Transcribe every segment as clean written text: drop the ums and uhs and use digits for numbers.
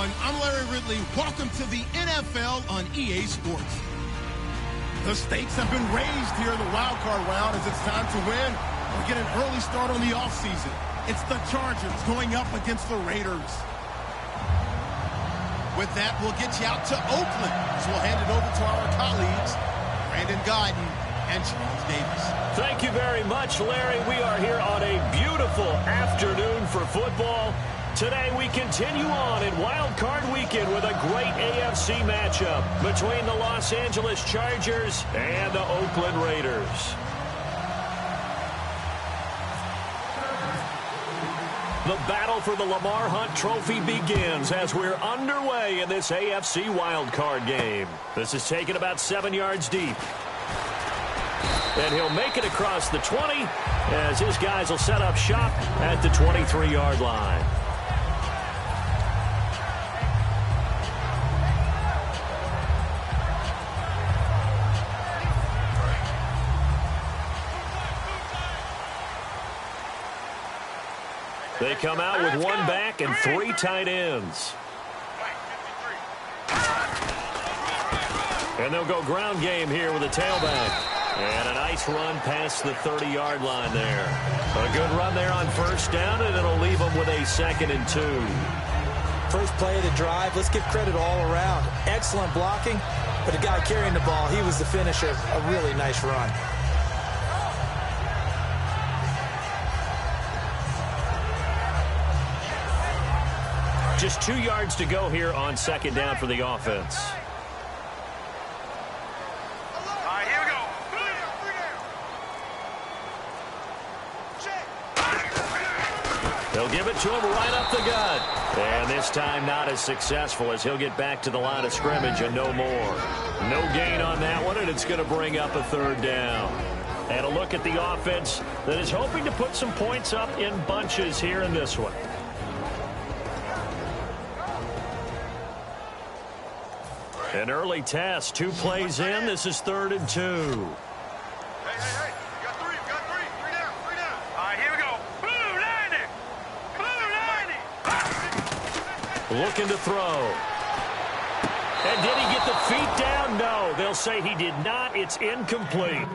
everyone. I'm Larry Ridley. Welcome to the NFL on EA Sports. The stakes have been raised here in the wild card round as it's time to win or get an early start on the offseason. It's the Chargers going up against the Raiders. With that, we'll get you out to Oakland. So we'll hand it over to our colleagues, Brandon Guyton and Charles Davis. Thank you very much, Larry. We are here on a beautiful afternoon for football. Today we continue on in Wild Card Weekend with a great AFC matchup between the Los Angeles Chargers and the Oakland Raiders. The battle for the Lamar Hunt Trophy begins as we're underway in this AFC Wild Card game. This is taken about 7 yards deep. And he'll make it across the 20 as his guys will set up shop at the 23-yard line. They come out with one back and three tight ends. And they'll go ground game here with a tailback. And a nice run past the 30-yard line there. A good run there on first down, and it'll leave them with a 2nd and 2. First play of the drive, let's give credit all around. Excellent blocking, but the guy carrying the ball, he was the finisher. A really nice run. Just 2 yards to go here on 2nd down for the offense. They'll give it to him right up the gut. And this time not as successful as he'll get back to the line of scrimmage and no more. No gain on that one, and it's going to bring up a 3rd down. And a look at the offense that is hoping to put some points up in bunches here in this one. An early test, 2 plays in. This is 3rd and 2. Looking to throw. And did he get the feet down? No, they'll say he did not. It's incomplete.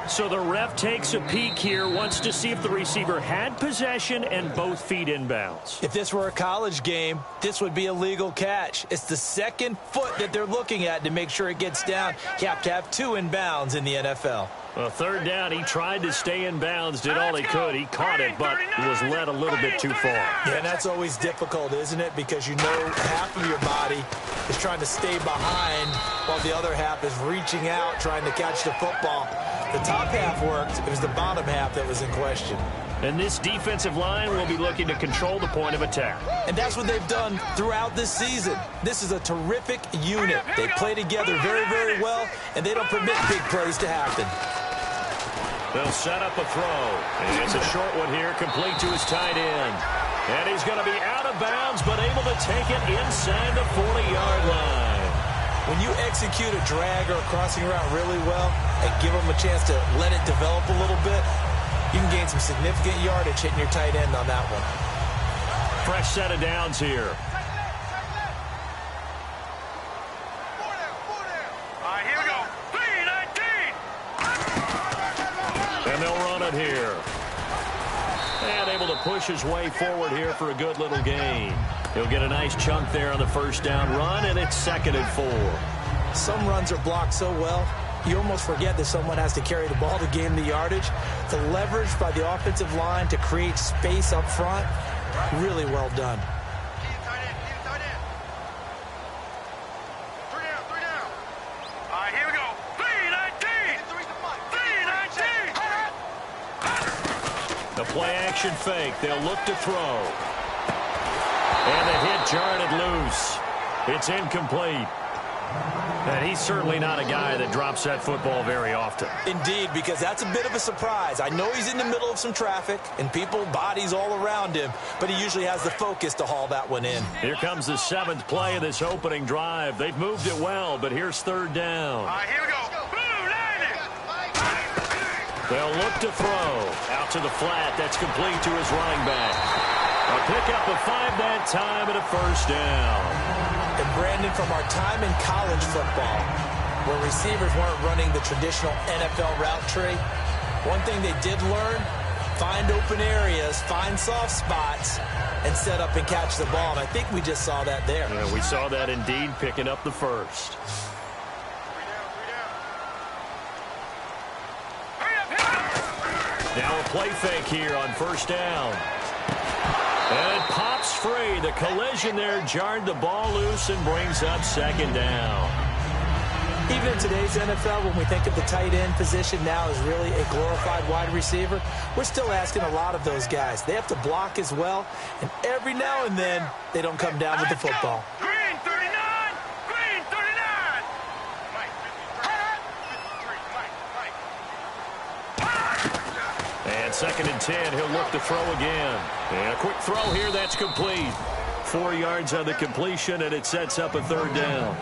So the ref takes a peek here, wants to see if the receiver had possession and both feet inbounds. If this were a college game, this would be a legal catch. It's the 2nd foot that they're looking at to make sure it gets down. You have to have 2 inbounds in the NFL. Well, 3rd down, he tried to stay in bounds, did all he could. He caught it, but was led a little bit too far. Yeah, and that's always difficult, isn't it? Because you know half of your body is trying to stay behind while the other half is reaching out, trying to catch the football. The top half worked. It was the bottom half that was in question. And this defensive line will be looking to control the point of attack. And that's what they've done throughout this season. This is a terrific unit. They play together very, very well, and they don't permit big plays to happen. They'll set up a throw. And it's a short one here, complete to his tight end. And he's going to be out of bounds, but able to take it inside the 40-yard line. When you execute a drag or a crossing route really well and give them a chance to let it develop a little bit, you can gain some significant yardage hitting your tight end on that one. Fresh set of downs here. Here we go. 3-19. And they'll run it here. And able to push his way forward here for a good little gain. He'll get a nice chunk there on the first down run, and it's 2nd and 4. Some runs are blocked so well, you almost forget that someone has to carry the ball to gain the yardage. The leverage by the offensive line to create space up front, really well done. Here we go. 3-19. 3-19. The play action fake. They'll look to throw. And the hit jarred loose. It's incomplete. And he's certainly not a guy that drops that football very often. Indeed, because that's a bit of a surprise. I know he's in the middle of some traffic and people, bodies all around him, but he usually has the focus to haul that one in. Here comes the 7th play of this opening drive. They've moved it well, but here's 3rd down. Here we go. They'll look to throw. Out to the flat. That's complete to his running back. A pickup of 5 that time and a first down. And Brandon, from our time in college football, where receivers weren't running the traditional NFL route tree, one thing they did learn, find open areas, find soft spots, and set up and catch the ball. And I think we just saw that there. Yeah, we saw that indeed, picking up the first. Now a play fake here on first down. And it pops free. The collision there jarred the ball loose and brings up second down. Even in today's NFL, when we think of the tight end position now as really a glorified wide receiver, we're still asking a lot of those guys. They have to block as well, and every now and then, they don't come down with the football. Green 39! Green 39! And 2nd and 10, he'll look to throw again. And a quick throw here, that's complete. 4 yards on the completion, and it sets up a third down.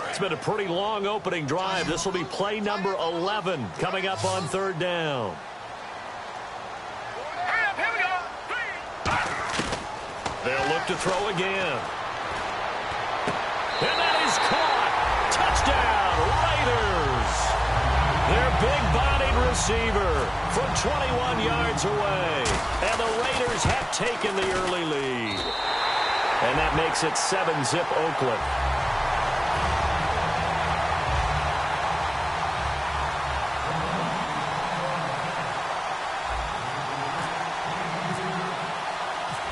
It's been a pretty long opening drive. This will be play number 11 coming up on third down. Here we go! They'll look to throw again. And that is caught. Touchdown, Raiders. Their big-bodied receiver from 21 yards away. And the Raiders have taken the early lead. And that makes it 7-zip Oakland.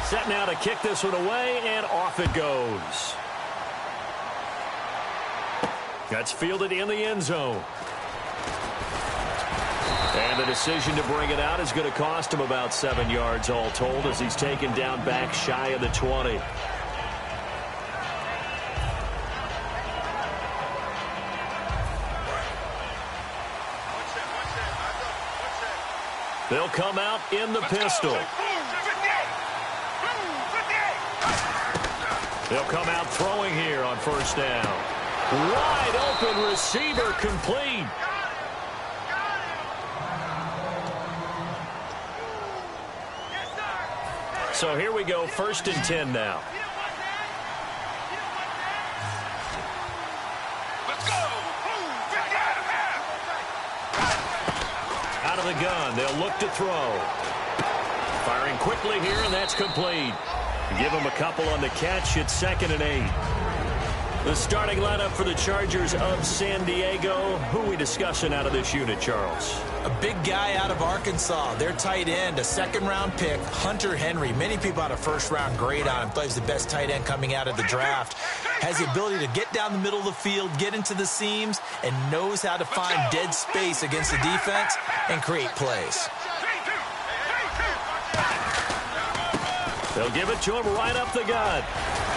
Set now to kick this one away, and off it goes. That's fielded in the end zone. And the decision to bring it out is going to cost him about 7 yards all told as he's taken down back shy of the 20. They'll come out in the pistol. They'll come out throwing here on first down. Wide open receiver complete. So here we go, 1st and 10 now. Let's go! Out of the gun, they'll look to throw. Firing quickly here, and that's complete. Give him a couple on the catch. It's 2nd and 8. The starting lineup for the Chargers of San Diego. Who are we discussing out of this unit, Charles? A big guy out of Arkansas. Their tight end, a 2nd-round pick, Hunter Henry. Many people had a 1st-round grade on him. Plays the best tight end coming out of the draft. Has the ability to get down the middle of the field, get into the seams, and knows how to find dead space against the defense and create plays. They'll give it to him right up the gut.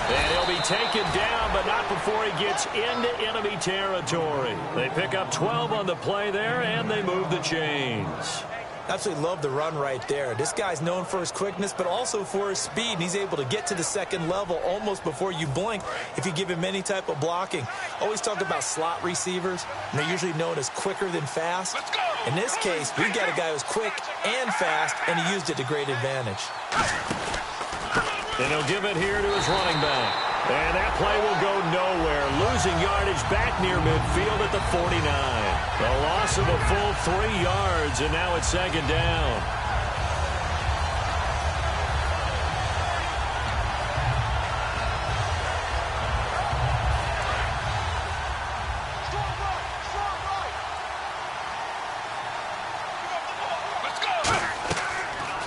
And he'll be taken down, but not before he gets into enemy territory. They pick up 12 on the play there, and they move the chains. Absolutely love the run right there. This guy's known for his quickness, but also for his speed. And he's able to get to the 2nd level almost before you blink if you give him any type of blocking. Always talk about slot receivers, and they're usually known as quicker than fast. In this case, we've got a guy who's quick and fast, and he used it to great advantage. And he'll give it here to his running back. And that play will go nowhere. Losing yardage back near midfield at the 49. A loss of a full 3 yards, and now it's 2nd down.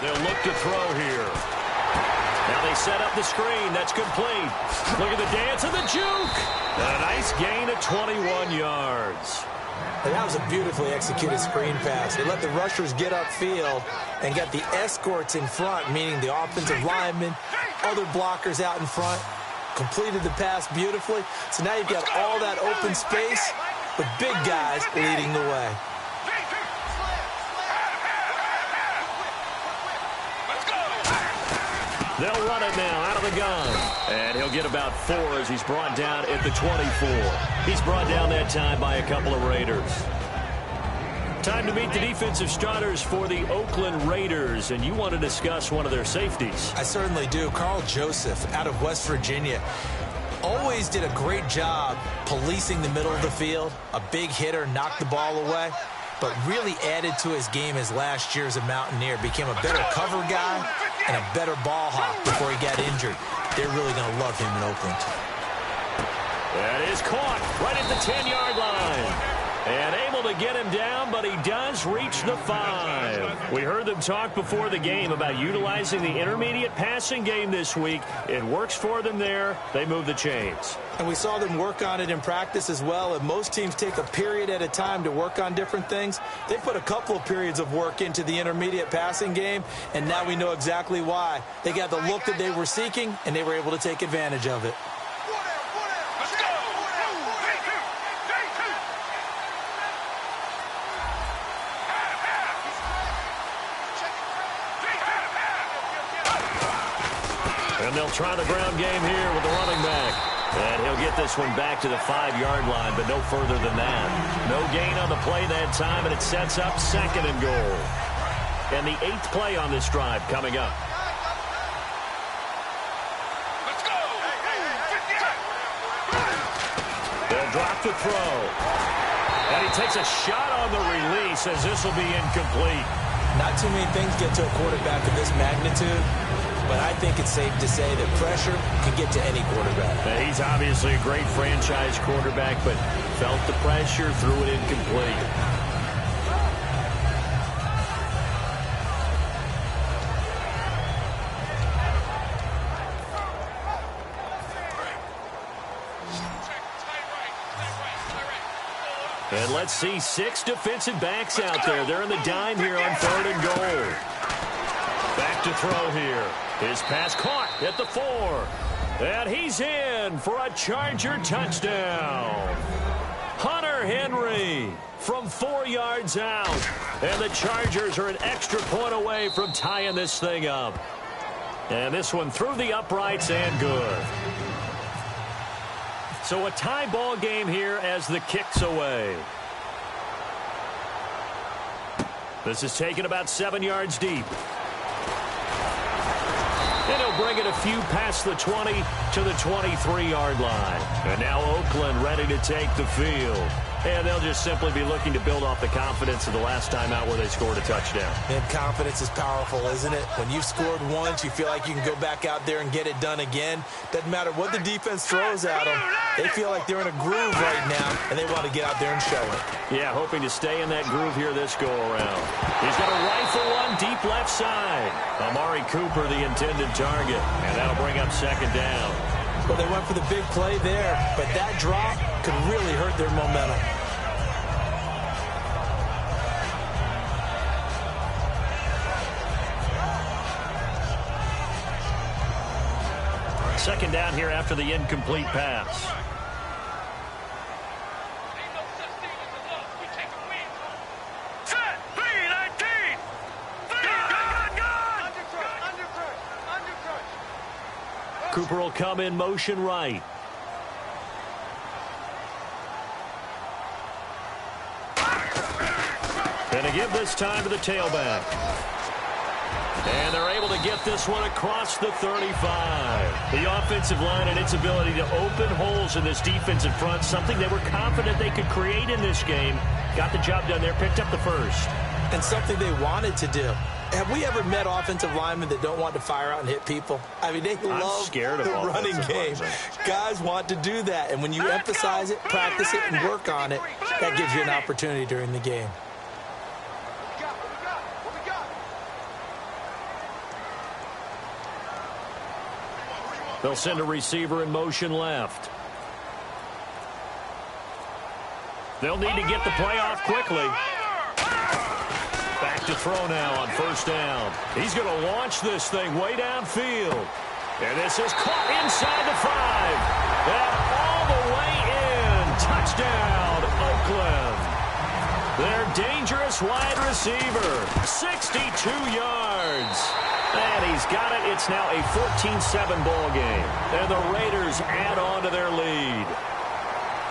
They'll look to throw here. Now they set up the screen. That's complete. Look at the dance of the juke. And a nice gain of 21 yards. And that was a beautifully executed screen pass. They let the rushers get upfield and got the escorts in front, meaning the offensive linemen, other blockers out in front, completed the pass beautifully. So now you've got all that open space with big guys leading the way. They'll run it now out of the gun. And he'll get about 4 as he's brought down at the 24. He's brought down that time by a couple of Raiders. Time to meet the defensive starters for the Oakland Raiders. And you want to discuss one of their safeties. I certainly do. Carl Joseph out of West Virginia. Always did a great job policing the middle of the field. A big hitter, knocked the ball away. But really added to his game as last year as a Mountaineer. Became a better cover guy and a better ball hawk before he got injured. They're really going to love him in Oakland. That is caught right at the 10-yard line. And able to get him down, but he does reach the 5. We heard them talk before the game about utilizing the intermediate passing game this week. It works for them there. They move the chains. And we saw them work on it in practice as well. And most teams take a period at a time to work on different things. They put a couple of periods of work into the intermediate passing game, and now we know exactly why. They got the look that they were seeking, and they were able to take advantage of it. And they'll try the ground game here with the running back. And he'll get this one back to the 5-yard line, but no further than that. No gain on the play that time, and it sets up 2nd and goal. And the 8th play on this drive coming up. Let's go! They'll drop the throw. And he takes a shot on the release as this will be incomplete. Not too many things get to a quarterback of this magnitude, but I think it's safe to say that pressure can get to any quarterback. Now, he's obviously a great franchise quarterback, but felt the pressure, threw it incomplete. And let's see 6 defensive backs out there. They're in the dime here on 3rd and goal. Back to throw here. His pass caught at the 4. And he's in for a Charger touchdown. Hunter Henry from 4 yards out. And the Chargers are an extra point away from tying this thing up. And this one through the uprights and good. So a tie ball game here as the kick's away. This is taken about 7 yards deep. And he'll bring it a few past the 20 to the 23-yard line. And now Oakland ready to take the field. And they'll just simply be looking to build off the confidence of the last time out where they scored a touchdown. And confidence is powerful, isn't it? When you've scored once, you feel like you can go back out there and get it done again. Doesn't matter what the defense throws at them. They feel like they're in a groove right now, and they want to get out there and show it. Yeah, hoping to stay in that groove here this go-around. He's going to rifle one deep left side. Amari Cooper, the intended target. And that'll bring up 2nd down. Well, they went for the big play there, but that drop could really hurt their momentum. Second down here after the incomplete pass. Set! 3-19! Cooper will come in motion right. And to give this time to the tailback. And they're able to get this one across the 35. The offensive line and its ability to open holes in this defensive front, something they were confident they could create in this game. Got the job done there, picked up the first. And something they wanted to do. Have we ever met offensive linemen that don't want to fire out and hit people? I mean, they love the running game. Guys want to do that. And when you emphasize it, practice it, and work on it, that gives you an opportunity during the game. They'll send a receiver in motion left. They'll need to get the play off quickly. Back to throw now on 1st down. He's going to launch this thing way downfield. And this is caught inside the 5. And all the way in. Touchdown, Oakland. Their dangerous wide receiver. 62 yards. And he's got it. It's now a 14-7 ball game. And the Raiders add on to their lead.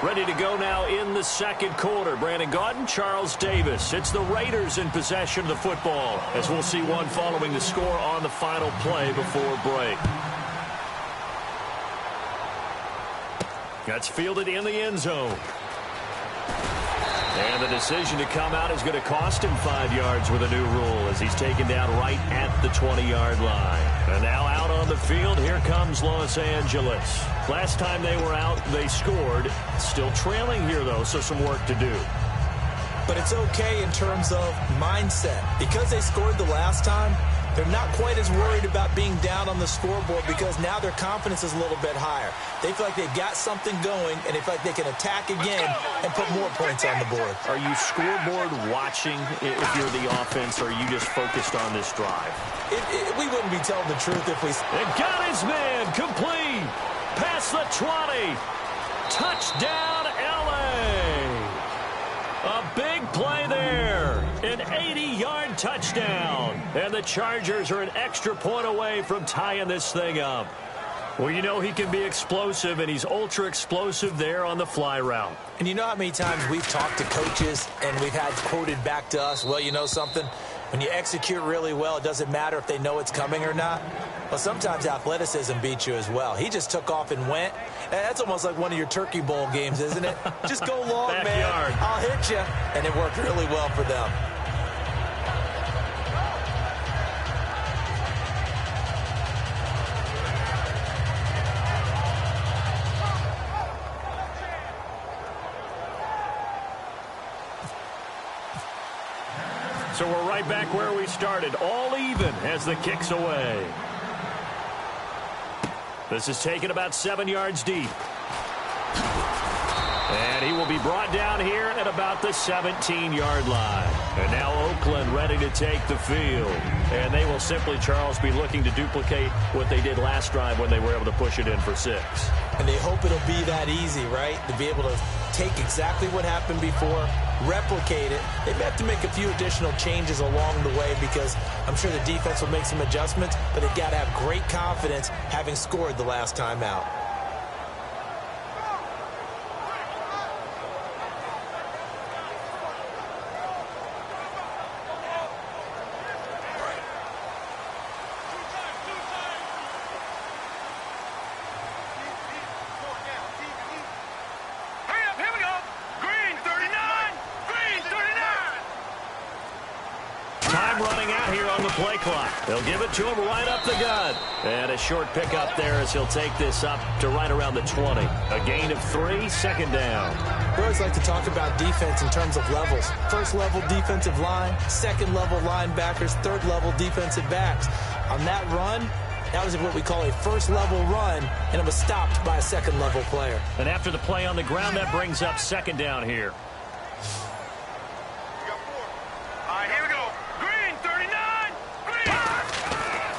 Ready to go now in the second quarter. Brandon Gaudin, Charles Davis. It's the Raiders in possession of the football, as we'll see one following the score on the final play before break. That's fielded in the end zone. And the decision to come out is going to cost him 5 yards with a new rule, as he's taken down right at the 20-yard line. And now out on the field, here comes Los Angeles. Last time they were out, they scored. Still trailing here, though, so some work to do. But it's okay in terms of mindset. Because they scored the last time, they're not quite as worried about being down on the scoreboard, because now their confidence is a little bit higher. They feel like they've got something going, and they feel like they can attack again and put more points on the board. Are you scoreboard watching if you're the offense, or are you just focused on this drive? We wouldn't be telling the truth if we... And got his man complete. Past the 20. Touchdown, L.A. A big play there. An 80-yard touchdown. And the Chargers are an extra point away from tying this thing up. Well, you know he can be explosive, and he's ultra-explosive there on the fly route. And you know how many times we've talked to coaches and we've had quoted back to us, well, you know something? When you execute really well, it doesn't matter if they know it's coming or not. Well, sometimes athleticism beats you as well. He just took off and went. And that's almost like one of your Turkey Bowl games, isn't it? Just go long, man. I'll hit you. And it worked really well for them. So we're right back where we started, all even as the kick's away. This is taken about 7 yards deep. And he will be brought down here at about the 17-yard line. And now Oakland ready to take the field. And they will simply, Charles, be looking to duplicate what they did last drive when they were able to push it in for 6. And they hope it'll be that easy, right? To be able to take exactly what happened before, replicate it. They may have to make a few additional changes along the way, because I'm sure the defense will make some adjustments, but they've got to have great confidence having scored the last time out. Play clock. They'll give it to him right up the gut. And a short pickup there as he'll take this up to right around the 20. A gain of 3, second down. We always like to talk about defense in terms of levels. First level defensive line, second level linebackers, third level defensive backs. On that run, that was what we call a first level run, and it was stopped by a second level player. And after the play on the ground, that brings up second down here.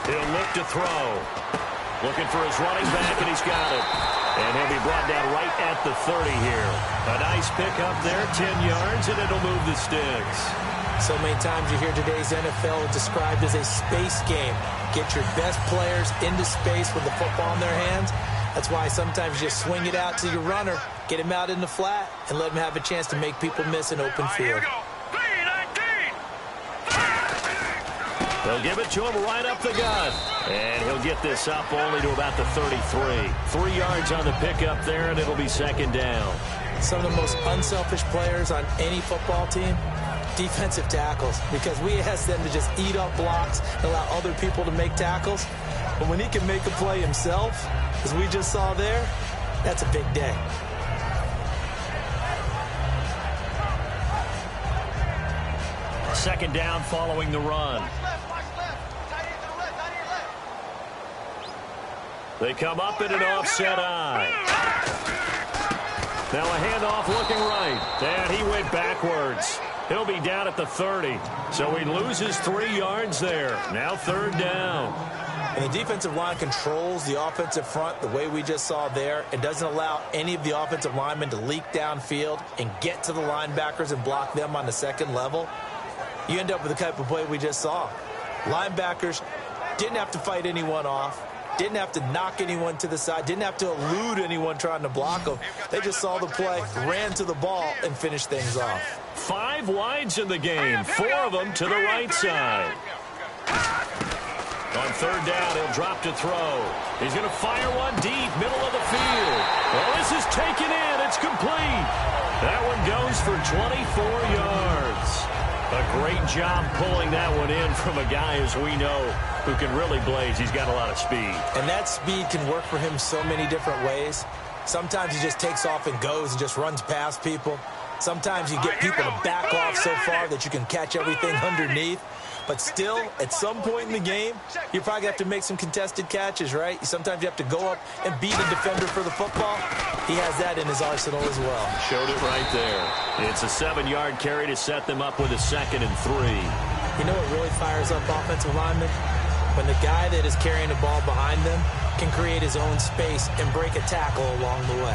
He'll look to throw. Looking for his running back, and he's got it. And he'll be brought down right at the 30 here. A nice pickup there, 10 yards, and it'll move the sticks. So many times you hear today's NFL described as a space game. Get your best players into space with the football in their hands. That's why sometimes you just swing it out to your runner, get him out in the flat, and let him have a chance to make people miss an open field. They'll give it to him right up the gut. And he'll get this up only to about the 33. 3 yards on the pickup there, and it'll be second down. Some of the most unselfish players on any football team, defensive tackles, because we ask them to just eat up blocks and allow other people to make tackles. But when he can make a play himself, as we just saw there, that's a big day. Second down following the run. They come up in an offset eye. Now a handoff looking right. And he went backwards. He'll be down at the 30. So he loses 3 yards there. Now third down. And the defensive line controls the offensive front the way we just saw there. It doesn't allow any of the offensive linemen to leak downfield and get to the linebackers and block them on the second level. You end up with the type of play we just saw. Linebackers Didn't have to fight anyone off. Didn't have to knock anyone to the side. Didn't have to elude anyone trying to block them. They just saw the play, ran to the ball, and finished things off. 5 wides in the game, 4 of them to the right side. On third down, he'll drop to throw. He's going to fire one deep, middle of the field. Well, this is taken in. It's complete. That one goes for 24 yards. A great job pulling that one in from a guy, as we know, who can really blaze. He's got a lot of speed. And that speed can work for him so many different ways. Sometimes he just takes off and goes and just runs past people. Sometimes you get people to back off so far that you can catch everything underneath. But still, at some point in the game, you probably have to make some contested catches, right? Sometimes you have to go up and beat a defender for the football. He has that in his arsenal as well. Showed it right there. It's a 7-yard carry to set them up with a 2nd and 3. You know what really fires up offensive linemen? When the guy that is carrying the ball behind them can create his own space and break a tackle along the way.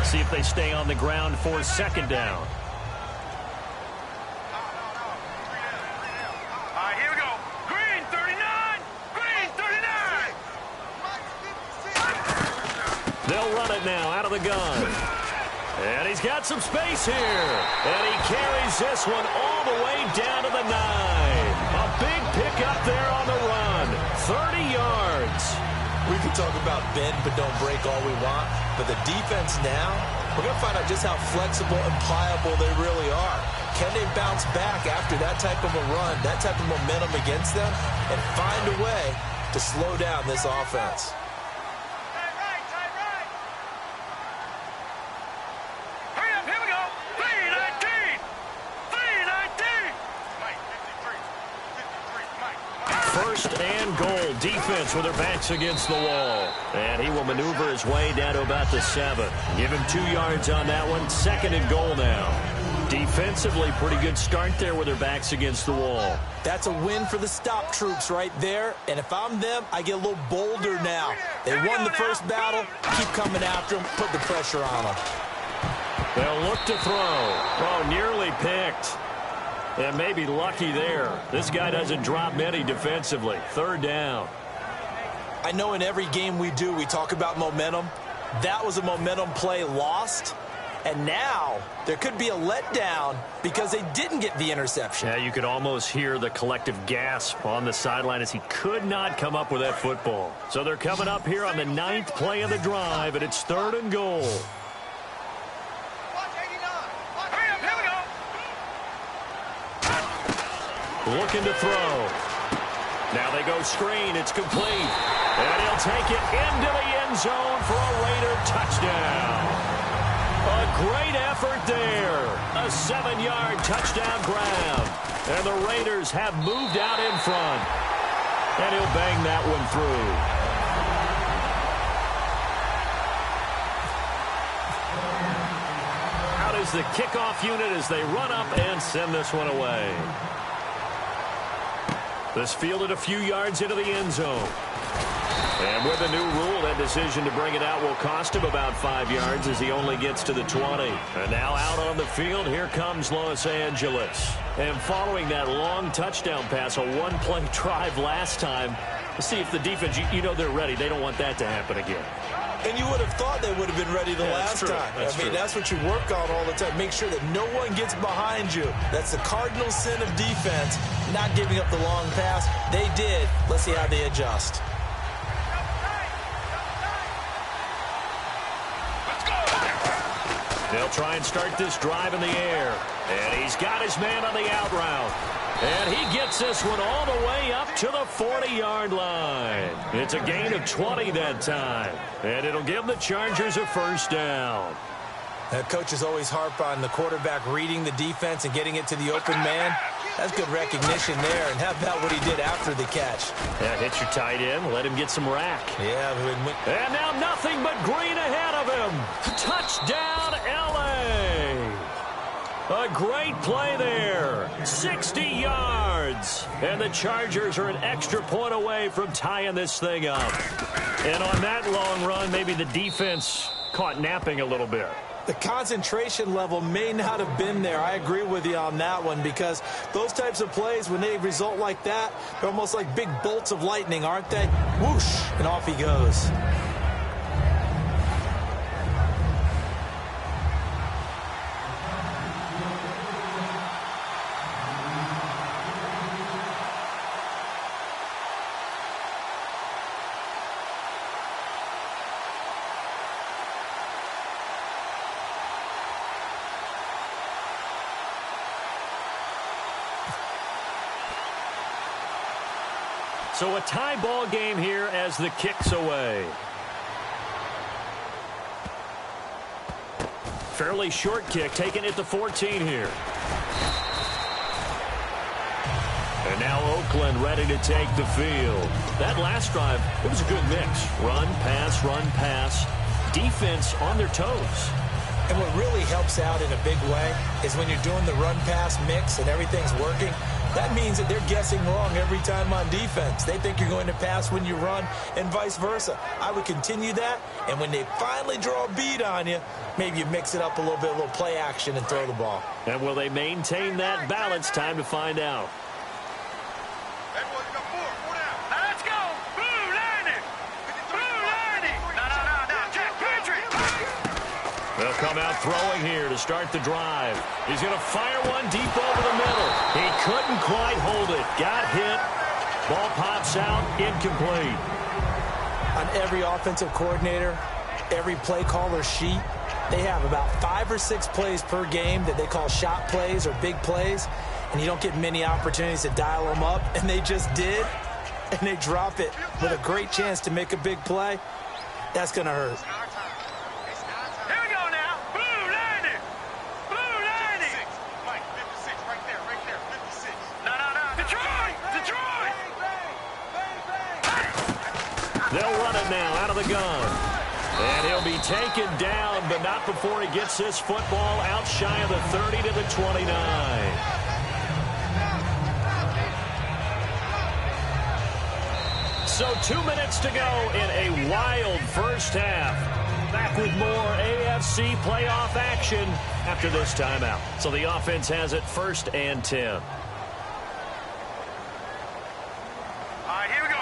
See if they stay on the ground for 2nd down. Here we go. Green 39. Green 39. They'll run it now out of the gun. And he's got some space here. And he carries this one all the way down to the 9. A big pickup there on the run. 30 yards. We can talk about bend but don't break all we want. But the defense now, we're going to find out just how flexible and pliable they really are. Can they bounce back after that type of a run, that type of momentum against them, and find a way to slow down this offense? Hurry up, here we go. 319. 319. Mike, 53. 53. Mike. First and goal. Defense with their backs against the wall. And he will maneuver his way down to about the 7. Give him 2 yards on that one. 2nd and goal now. Defensively, pretty good start there with their backs against the wall. That's a win for the stop troops right there. And if I'm them, I get a little bolder now. They won the first battle. Keep coming after them. Put the pressure on them. They'll look to throw. Oh, nearly picked. And maybe lucky there. This guy doesn't drop many defensively. 3rd down. I know in every game we do, we talk about momentum. That was a momentum play lost. And now there could be a letdown because they didn't get the interception. Yeah, you could almost hear the collective gasp on the sideline as he could not come up with that football. So they're coming up here on the 9th play of the drive, and it's 3rd and goal. Hurry up, here we go. Looking to throw. Now they go screen. It's complete. And he'll take it into the end zone for a Raider touchdown. A great effort there. A 7-yard touchdown grab. And the Raiders have moved out in front. And he'll bang that one through. Out is the kickoff unit as they run up and send this one away. This fielded a few yards into the end zone. And with a new rule, that decision to bring it out will cost him about 5 yards as he only gets to the 20. And now out on the field, here comes Los Angeles. And following that long touchdown pass, a 1-play drive last time, let's see if the defense, you know they're ready. They don't want that to happen again. And you would have thought they would have been ready the last time. That's what you work on all the time. Make sure that no one gets behind you. That's the cardinal sin of defense, not giving up the long pass. They did. Let's see how they adjust. They'll try and start this drive in the air. And he's got his man on the out route. And he gets this one all the way up to the 40-yard line. It's a gain of 20 that time. And it'll give the Chargers a first down. Coaches always harp on the quarterback reading the defense and getting it to the open man. That's good recognition there. And how about what he did after the catch? Yeah, hit your tight end. Let him get some rack. Yeah. And now nothing but green ahead of him. Touchdown, L.A. A great play there. 60 yards. And the Chargers are an extra point away from tying this thing up. And on that long run, maybe the defense caught napping a little bit. The concentration level may not have been there. I agree with you on that one, because those types of plays, when they result like that, they're almost like big bolts of lightning, aren't they? Whoosh, and off he goes. So a tie ball game here as the kick's away. Fairly short kick, taken at the 14 here. And now Oakland ready to take the field. That last drive, it was a good mix. Run, pass, defense on their toes. And what really helps out in a big way is when you're doing the run-pass mix and everything's working, that means that they're guessing wrong every time on defense. They think you're going to pass when you run and vice versa. I would continue that, and when they finally draw a bead on you, maybe you mix it up a little bit, a little play action, and throw the ball. And will they maintain that balance? Time to find out. Let's go. Blue landing. Blue landing. No, Jack Patrick. They'll come out throwing here to start the drive. He's going to fire one deep over the middle. He couldn't quite hold it. Got hit. Ball pops out. Incomplete. On every offensive coordinator, every play caller sheet, they have about 5 or 6 plays per game that they call shot plays or big plays, and you don't get many opportunities to dial them up, and they just did, and they drop it with a great chance to make a big play. That's going to hurt. Here we go now. Blue landing. Blue landing. Mike, 56, right there, 56. No. Detroit. They'll run it now out of the gun. And he'll be taken down, but not before he gets this football out shy of the 30 to the 29. So 2 minutes to go in a wild first half. Back with more AFC playoff action after this timeout. So the offense has it 1st and 10. All right, here we go.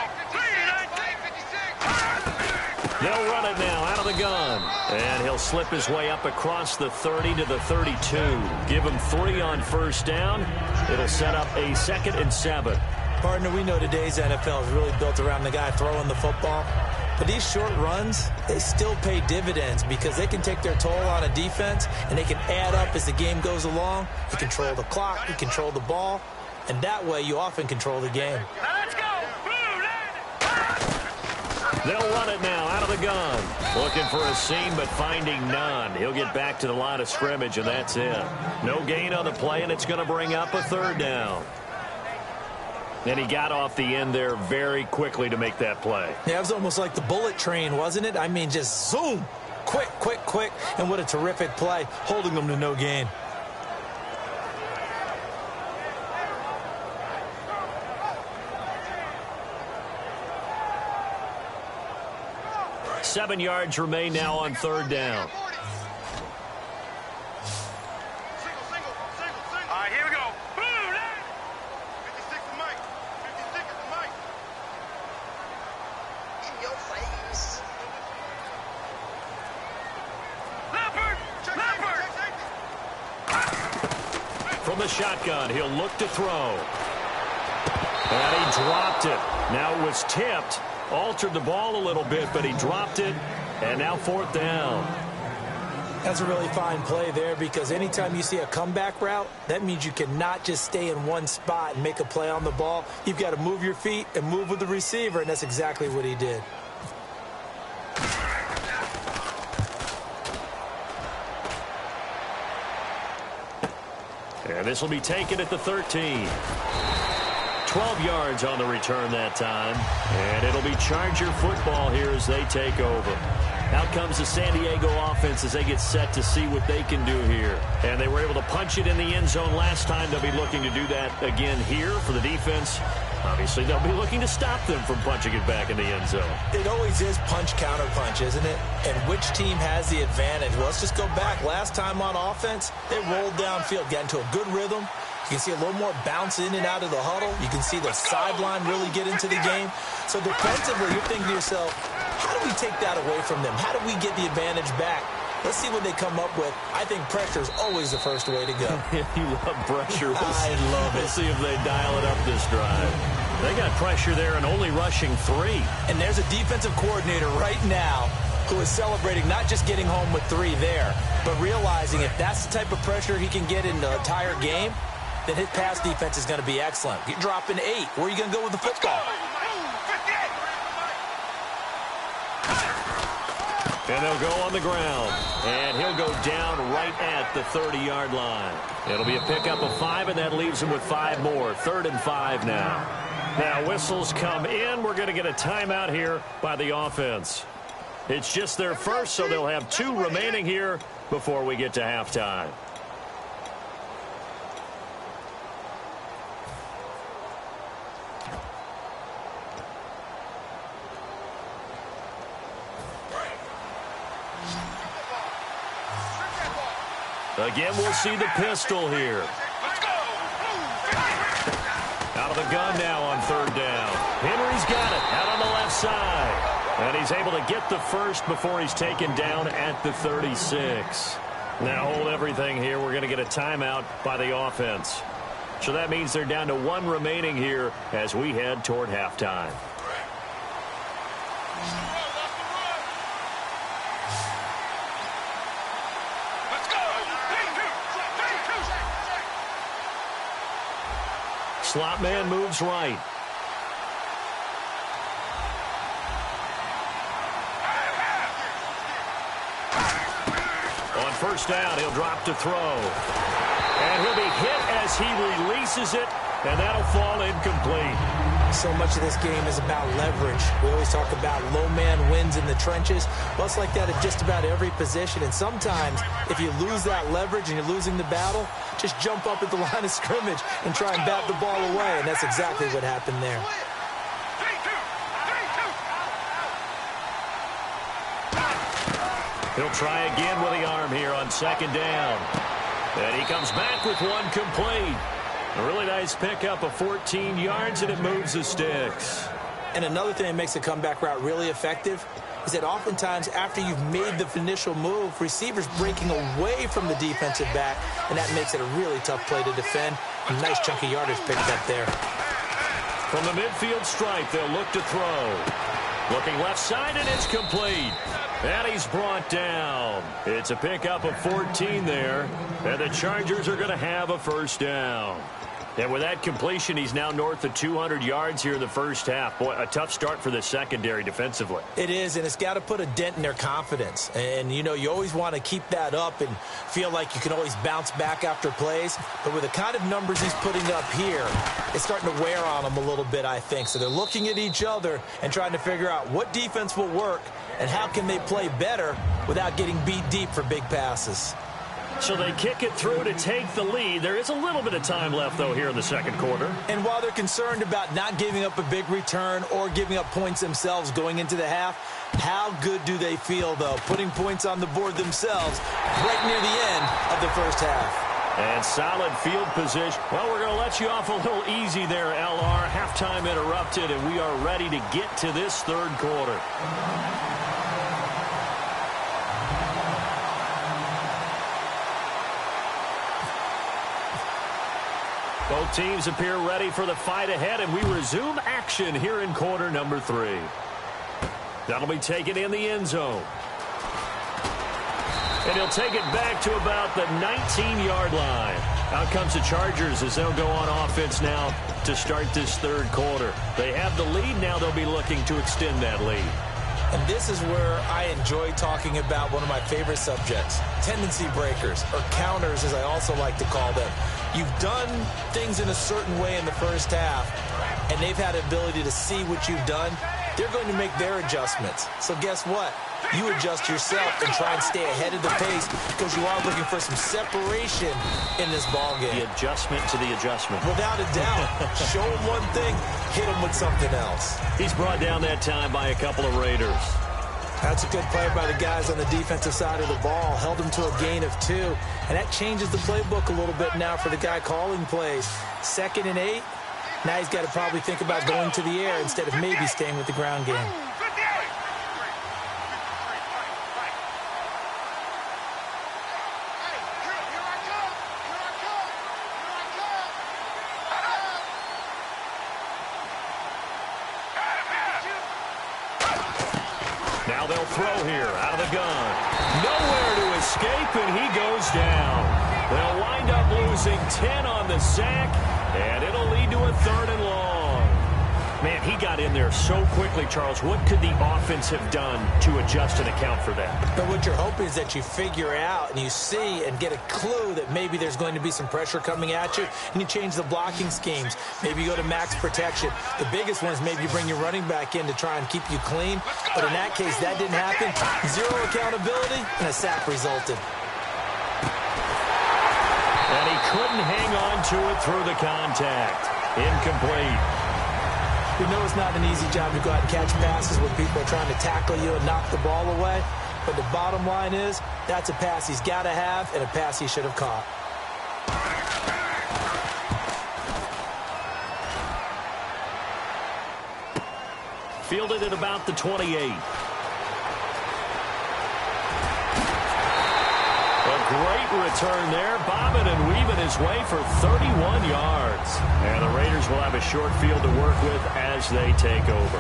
They'll run it now out of the gun. And he'll slip his way up across the 30 to the 32. Give him 3 on first down. It'll set up a 2nd and 7. Partner, we know today's NFL is really built around the guy throwing the football. But these short runs, they still pay dividends because they can take their toll on a defense, and they can add up as the game goes along. You control the clock, you control the ball, and that way you often control the game. Let's go. Blue landing. They'll run it now out of the gun. Looking for a seam, but finding none. He'll get back to the line of scrimmage, and that's it. No gain on the play, and it's going to bring up a 3rd down. And he got off the end there very quickly to make that play. Yeah, it was almost like the bullet train, wasn't it? I mean, just zoom. Quick. And what a terrific play, holding them to no gain. Seven yards remain now on 3rd down. All right, here we go. Blue landing. 56 to Mike. 56 to Mike. In your face. Leopard. From the shotgun, he'll look to throw. And he dropped it. Now it was tipped. Altered the ball a little bit, but he dropped it. And now 4th down. That's a really fine play there, because anytime you see a comeback route, that means you cannot just stay in one spot and make a play on the ball. You've got to move your feet and move with the receiver, and that's exactly what he did. And this will be taken at the 13. 12 yards on the return that time. And it'll be Charger football here as they take over. Out comes the San Diego offense as they get set to see what they can do here. And they were able to punch it in the end zone last time. They'll be looking to do that again here for the defense. Obviously, they'll be looking to stop them from punching it back in the end zone. It always is punch-counter-punch, isn't it? And which team has the advantage? Well, let's just go back. Last time on offense, they rolled downfield, got into a good rhythm. You can see a little more bounce in and out of the huddle. You can see the sideline really get into the game. So defensively, you're thinking to yourself, how do we take that away from them? How do we get the advantage back? Let's see what they come up with. I think pressure is always the first way to go. You love pressure. I love it. We'll see if they dial it up this drive. They got pressure there and only rushing 3. And there's a defensive coordinator right now who is celebrating not just getting home with 3 there, but realizing if that's the type of pressure he can get in the entire game, then his pass defense is going to be excellent. You're dropping 8. Where are you going to go with the football? And they'll go on the ground. And he'll go down right at the 30-yard line. It'll be a pickup of 5, and that leaves him with 5 more. 3rd and 5 now. Now whistles come in. We're going to get a timeout here by the offense. It's just their first, so they'll have 2 remaining here before we get to halftime. Again, we'll see the pistol here. Out of the gun now on 3rd down. Henry's got it out on the left side. And he's able to get the first before he's taken down at the 36. Now hold everything here. We're going to get a timeout by the offense. So that means they're down to 1 remaining here as we head toward halftime. Slot man moves right. On 1st down, he'll drop to throw. And he'll be hit as he releases it, and that'll fall incomplete. So much of this game is about leverage. We always talk about low man wins in the trenches. Well, it's like that at just about every position. And sometimes, if you lose that leverage and you're losing the battle, just jump up at the line of scrimmage and try and bat the ball away. And that's exactly what happened there. He'll try again with the arm here on 2nd down. And he comes back with 1 complete. A really nice pickup of 14 yards, and it moves the sticks. And another thing that makes the comeback route really effective is that oftentimes after you've made the initial move, receivers breaking away from the defensive back, and that makes it a really tough play to defend. A nice chunk of yardage picked up there. From the midfield stripe, they'll look to throw. Looking left side, and it's complete. And he's brought down. It's a pickup of 14 there, and the Chargers are going to have a 1st down. And with that completion, he's now north of 200 yards here in the 1st half. Boy, a tough start for the secondary defensively. It is, and it's got to put a dent in their confidence. And, you know, you always want to keep that up and feel like you can always bounce back after plays. But with the kind of numbers he's putting up here, it's starting to wear on them a little bit, I think. So they're looking at each other and trying to figure out what defense will work and how can they play better without getting beat deep for big passes. So they kick it through to take the lead. There is a little bit of time left, though, here in the 2nd quarter. And while they're concerned about not giving up a big return or giving up points themselves going into the half, how good do they feel, though, putting points on the board themselves right near the end of the 1st half? And solid field position. Well, we're going to let you off a little easy there, LR. Halftime interrupted, and we are ready to get to this 3rd quarter. Both teams appear ready for the fight ahead, and we resume action here in quarter number 3. That'll be taken in the end zone. And he'll take it back to about the 19-yard line. Out comes the Chargers as they'll go on offense now to start this 3rd quarter. They have the lead. Now they'll be looking to extend that lead. And this is where I enjoy talking about one of my favorite subjects, tendency breakers, or counters as I also like to call them. You've done things in a certain way in the 1st half, and they've had the ability to see what you've done they're going to make their adjustments. So guess what? You adjust yourself and try and stay ahead of the pace because you are looking for some separation in this ball game. The adjustment to the adjustment. Without a doubt. Show them one thing, hit them with something else. He's brought down that time by a couple of Raiders. That's a good play by the guys on the defensive side of the ball. Held them to a gain of 2. And that changes the playbook a little bit now for the guy calling plays. 2nd and 8. Now he's got to probably think about going to the air instead of maybe staying with the ground game. Now they'll throw here out of the gun. Nowhere to escape, and he goes down. They'll wind up losing 10 on the sack, and it'll lead to a 3rd and long. Man, he got in there so quickly, Charles. What could the offense have done to adjust and account for that? But what you're hoping is that you figure out and you see and get a clue that maybe there's going to be some pressure coming at you, and you change the blocking schemes. Maybe you go to max protection. The biggest one is maybe you bring your running back in to try and keep you clean. But in that case, that didn't happen. 0 accountability, and a sack resulted. And he couldn't hang on to it through the contact. Incomplete. We know it's not an easy job to go out and catch passes when people are trying to tackle you and knock the ball away. But the bottom line is, that's a pass he's got to have and a pass he should have caught. Fielded at about the 28. A great return there, bobbing and weaving his way for 31 yards. And the Raiders will have a short field to work with as they take over.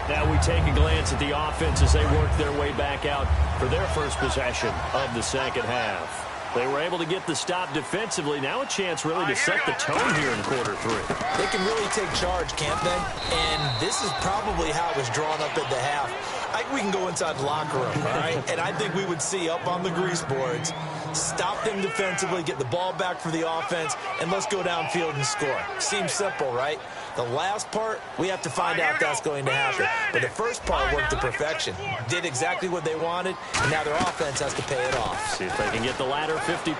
Now we take a glance at the offense as they work their way back out for their first possession of the second half. They were able to get the stop defensively. Now a chance really to set the tone here in quarter 3. They can really take charge, can't they? And this is probably how it was drawn up at the half. I think we can go inside the locker room, all right? And I think we would see up on the grease boards, stop them defensively, get the ball back for the offense, and let's go downfield and score. Seems simple, right? The last part, we have to find out if that's going to happen. But the first part worked to perfection. Did exactly what they wanted, and now their offense has to pay it off. See if they can get the latter 50%.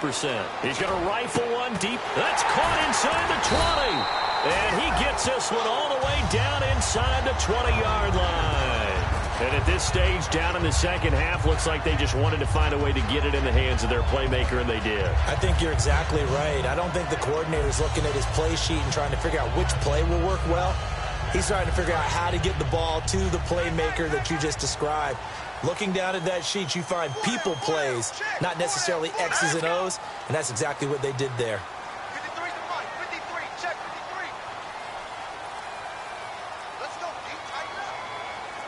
He's going to rifle one deep. That's caught inside the 20. And he gets this one all the way down inside the 20-yard line. And at this stage, down in the second half, looks like they just wanted to find a way to get it in the hands of their playmaker, and they did. I think you're exactly right. I don't think the coordinator's looking at his play sheet and trying to figure out which play will work well. He's trying to figure out how to get the ball to the playmaker that you just described. Looking down at that sheet, you find people plays, not necessarily X's and O's, and that's exactly what they did there. 53 to Mike. 53. Check 53. Let's go. D, tighten up.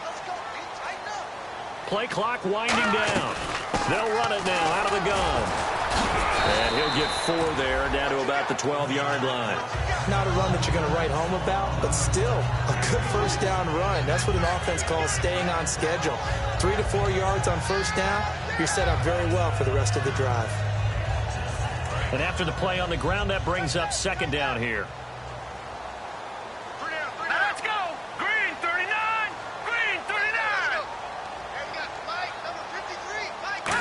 Let's go. D, tighten up. Play clock winding down. They'll run it now out of the gun. And he'll get 4 there, down to about the 12-yard line. Not a run that you're going to write home about, but still a good first down run. That's what an offense calls staying on schedule. 3 to 4 yards on first down, you're set up very well for the rest of the drive. And after the play on the ground, that brings up second down here. Now let's go. Green 39. Green 39. Hey, we got Mike, number 53. Mike.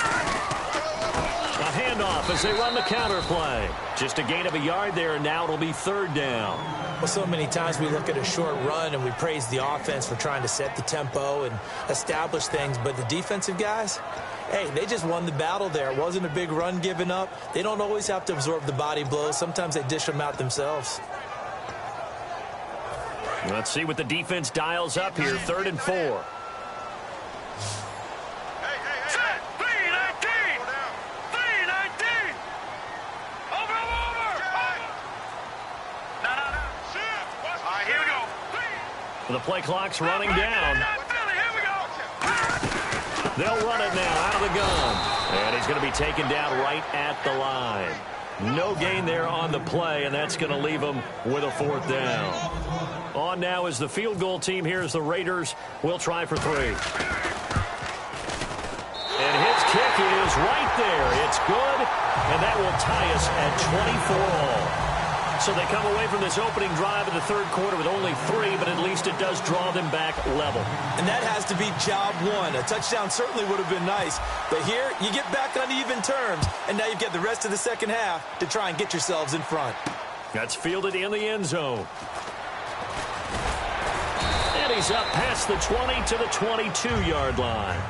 A handoff as they run the counter play. Just a gain of a yard there, and now it'll be third down. Well, so many times we look at a short run and we praise the offense for trying to set the tempo and establish things, but the defensive guys, hey, they just won the battle there. It wasn't a big run given up. They don't always have to absorb the body blows. Sometimes they dish them out themselves. Let's see what the defense dials up here. 3rd and 4. Set. 319. 319. Over. No. All right, here we go. The play clock's running down. Philly, here we go. They'll run it now out of the gun. And he's going to be taken down right at the line. No gain there on the play, and that's going to leave him with a 4th down. On now is the field goal team. Here's the Raiders. We'll try for 3. And his kick is right there. It's good, and that will tie us at 24 all. So they come away from this opening drive in the third quarter with only 3, but at least it does draw them back level. And that has to be job one. A touchdown certainly would have been nice. But here, you get back on even terms, and now you get the rest of the second half to try and get yourselves in front. That's fielded in the end zone. And he's up past the 20 to the 22-yard line.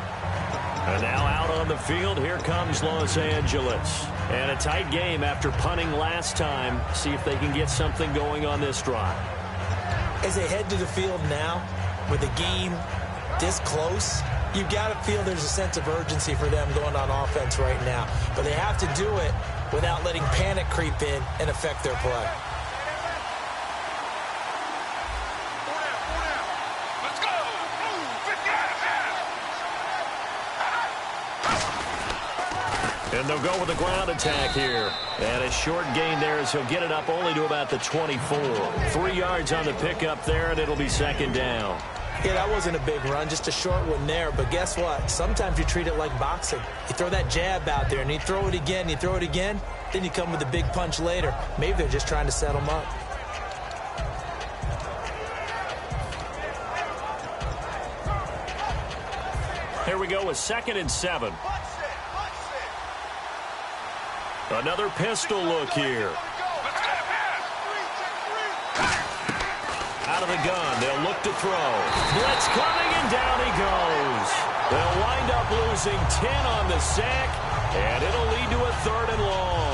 And now out on the field, here comes Los Angeles. And a tight game after punting last time. See if they can get something going on this drive. As they head to the field now, with the game this close, you've got to feel there's a sense of urgency for them going on offense right now. But they have to do it without letting panic creep in and affect their play. Let's go. And they'll go with a ground attack here. And a short gain there as he'll get it up only to about the 24. 3 yards on the pickup there, and it'll be second down. Yeah, that wasn't a big run, just a short one there. But guess what? Sometimes you treat it like boxing. You throw that jab out there, and you throw it again, then you come with a big punch later. Maybe they're just trying to set them up. Here we go with 2nd and 7. Another pistol look here. Out of the gun, they'll look to throw. Blitz coming, and down he goes. They'll wind up losing 10 on the sack, and it'll lead to a 3rd and long.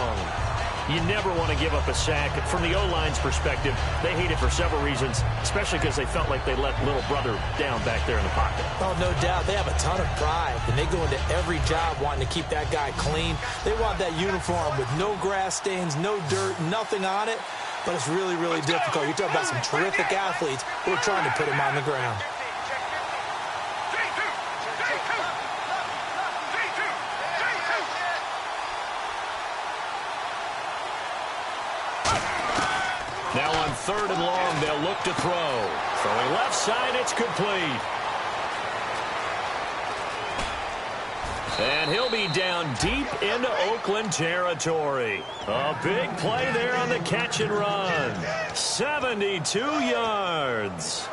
You never want to give up a sack. From the O-line's perspective, they hate it for several reasons, especially because they felt like they let little brother down back there in the pocket. Oh, no doubt. They have a ton of pride, and they go into every job wanting to keep that guy clean. They want that uniform with no grass stains, no dirt, nothing on it. But it's really, really difficult. You're talking about some terrific athletes who are trying to put him on the ground. Now on 3rd and long, they'll look to throw. Throwing left side, it's complete. And he'll be down deep into Oakland territory. A big play there on the catch and run. 72 yards.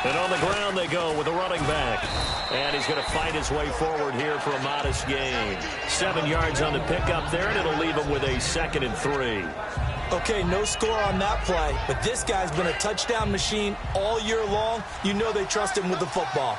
And on the ground they go with a running back. And he's going to fight his way forward here for a modest gain. 7 yards on the pickup there, and it'll leave him with a 2nd and 3. Okay, no score on that play, but this guy's been a touchdown machine all year long. You know they trust him with the football.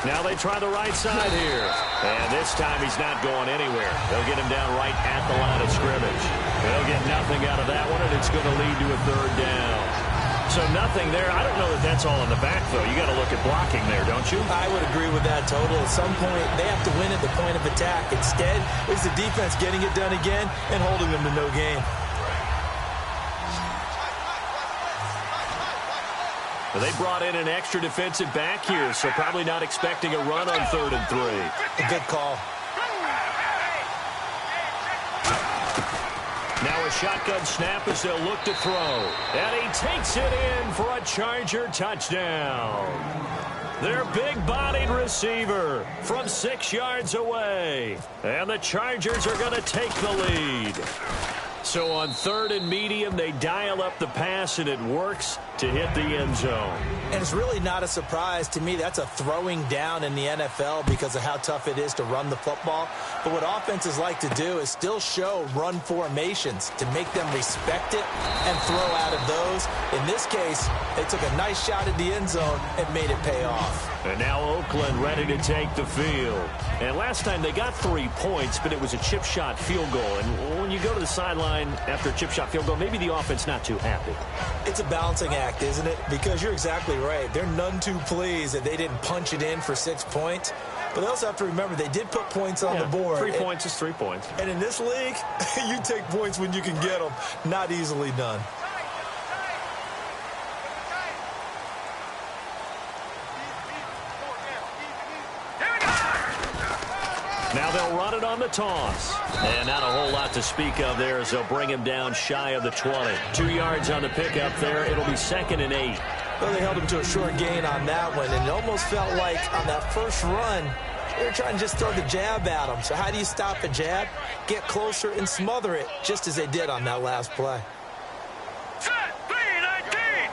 Now they try the right side here. And this time he's not going anywhere. They'll get him down right at the line of scrimmage. They'll get nothing out of that one, and it's going to lead to a 3rd down. So nothing there. I don't know that that's all in the back, though. You got to look at blocking there, don't you? I would agree with that total. At some point, they have to win at the point of attack. Instead, it's the defense getting it done again and holding them to no gain. Well, they brought in an extra defensive back here, so probably not expecting a run on 3rd and 3. A good call. Now a shotgun snap as they'll look to throw. And he takes it in for a Charger touchdown. Their big-bodied receiver from 6 yards away. And the Chargers are going to take the lead. So on 3rd and medium, they dial up the pass, and it works to hit the end zone. And it's really not a surprise to me. That's a throwing down in the NFL because of how tough it is to run the football. But what offenses like to do is still show run formations to make them respect it and throw out of those. In this case, they took a nice shot at the end zone and made it pay off. And now Oakland ready to take the field. And last time they got 3 points, but it was a chip shot field goal. And when you go to the sideline after a chip shot field goal, maybe the offense not too happy. It's a balancing act, isn't it? Because you're exactly right. They're none too pleased that they didn't punch it in for 6 points. But they also have to remember they did put points on the board. 3 points is 3 points. And in this league, you take points when you can get them. Not easily done. Now they'll run it on the toss. And not a whole lot to speak of there as they'll bring him down shy of the 20. 2 yards on the pickup there. It'll be 2nd and 8. Well, they held him to a short gain on that one, and it almost felt like on that first run, they were trying to just throw the jab at him. So how do you stop a jab? Get closer and smother it, just as they did on that last play. Set, 3-19.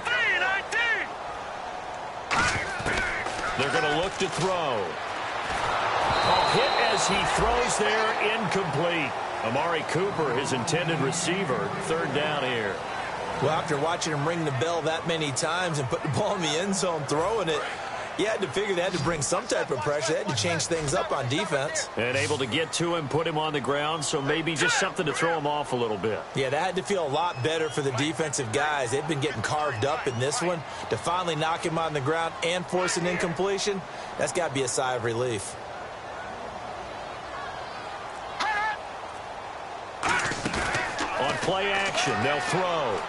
3-19. They're going to look to throw. Hit as he throws there, incomplete. Amari Cooper, his intended receiver, 3rd down here. Well, after watching him ring the bell that many times and put the ball in the end zone throwing it, you had to figure they had to bring some type of pressure. They had to change things up on defense. And able to get to him, put him on the ground, so maybe just something to throw him off a little bit. Yeah, that had to feel a lot better for the defensive guys. They've been getting carved up in this one. To finally knock him on the ground and force an incompletion, that's got to be a sigh of relief. On play action, they'll throw.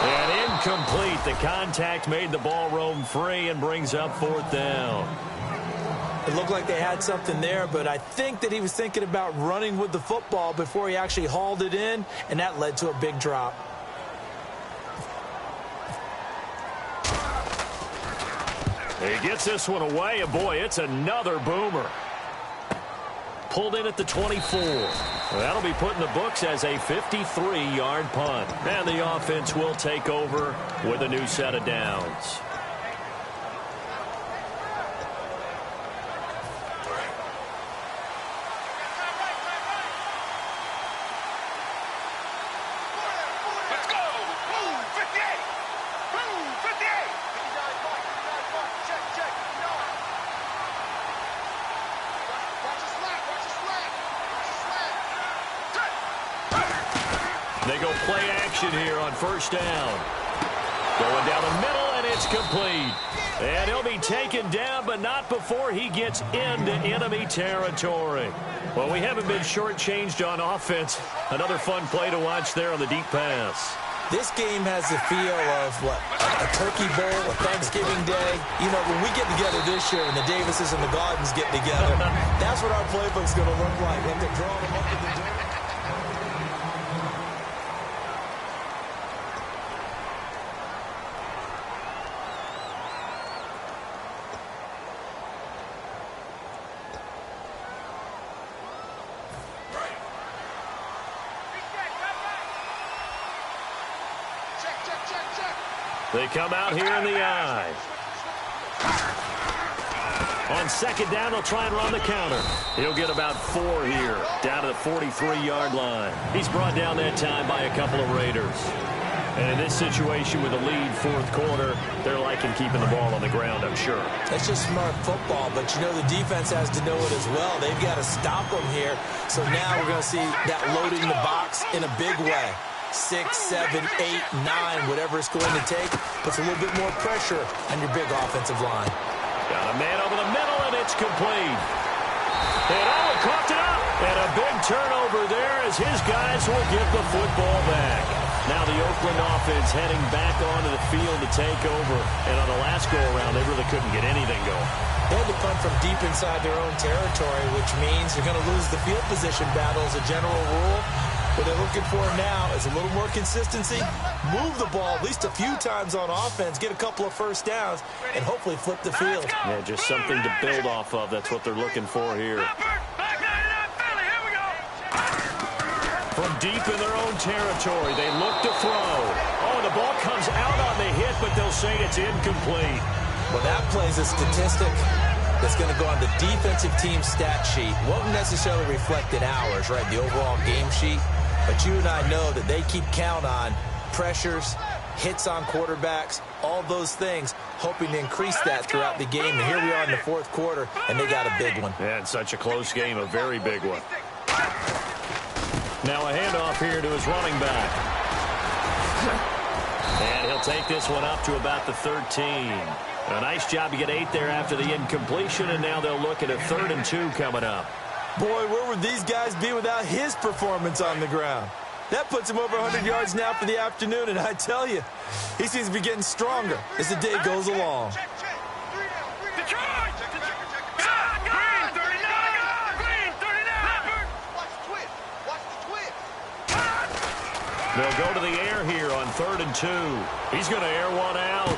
And incomplete. The contact made the ball roam free and brings up 4th down. It looked like they had something there, but I think that he was thinking about running with the football before he actually hauled it in, and that led to a big drop. He gets this one away, and boy, it's another boomer. Pulled in at the 24. That'll be put in the books as a 53-yard punt. And the offense will take over with a new set of downs. Let's go. Boom, 58. Boom, 58. Check. Watch the slack. They go play action here on 1st down. Going down the middle, and it's complete. And he'll be taken down, but not before he gets into enemy territory. Well, we haven't been shortchanged on offense. Another fun play to watch there on the deep pass. This game has the feel of, a Turkey Bowl, a Thanksgiving Day. You know, when we get together this year and the Davises and the Gardens get together, that's what our playbook's going to look like. When they're drawing them up in the dirt. They come out here in the eye. On 2nd down, they'll try and run the counter. He'll get about 4 here, down to the 43-yard line. He's brought down that time by a couple of Raiders. And in this situation with a lead 4th quarter, they're liking keeping the ball on the ground, I'm sure. That's just smart football, but you know the defense has to know it as well. They've got to stop them here. So now we're going to see that loading the box in a big way. 6, 7, 8, 9, whatever it's going to take, puts a little bit more pressure on your big offensive line. Got a man over the middle, and it's complete. And Owen coughed it up. And a big turnover there as his guys will get the football back. Now the Oakland offense heading back onto the field to take over. And on the last go-around, they really couldn't get anything going. They had to punt from deep inside their own territory, which means you're going to lose the field position battle as a general rule. What they're looking for now is a little more consistency, move the ball at least a few times on offense, get a couple of 1st downs, and hopefully flip the field. Yeah, just something to build off of. That's what they're looking for here. From deep in their own territory, they look to throw. Oh, the ball comes out on the hit, but they'll say it's incomplete. Well, that plays a statistic that's going to go on the defensive team stat sheet. Won't necessarily reflect in ours, right, the overall game sheet. But you and I know that they keep count on pressures, hits on quarterbacks, all those things, hoping to increase that throughout the game. And here we are in the 4th quarter, and they got a big one. Yeah, it's such a close game, a very big one. Now a handoff here to his running back. And he'll take this one up to about the 13. A nice job to get 8 there after the incompletion, and now they'll look at a 3rd and 2 coming up. Boy, where would these guys be without his performance on the ground? That puts him over 100 yards now for the afternoon, and I tell you, he seems to be getting stronger as the day goes along. Detroit! Green! They'll go to the air here on 3rd and 2. He's going to air one out.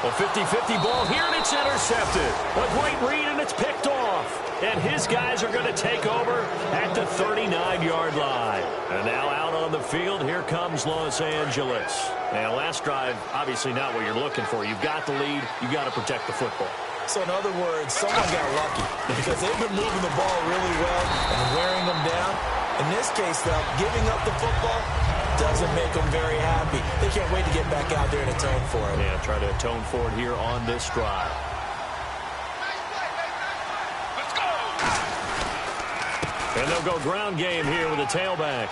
A 50-50 ball here, and it's intercepted. A great read, and it's picked off. And his guys are going to take over at the 39-yard line. And now out on the field, here comes Los Angeles. Now, last drive, obviously not what you're looking for. You've got the lead. You've got to protect the football. So, in other words, someone got lucky because they've been moving the ball really well and wearing them down. In this case, though, giving up the football doesn't make them very happy. They can't wait to get back out there and atone for it. Yeah, try to atone for it here on this drive. Let's go! And they'll go ground game here with a tailback.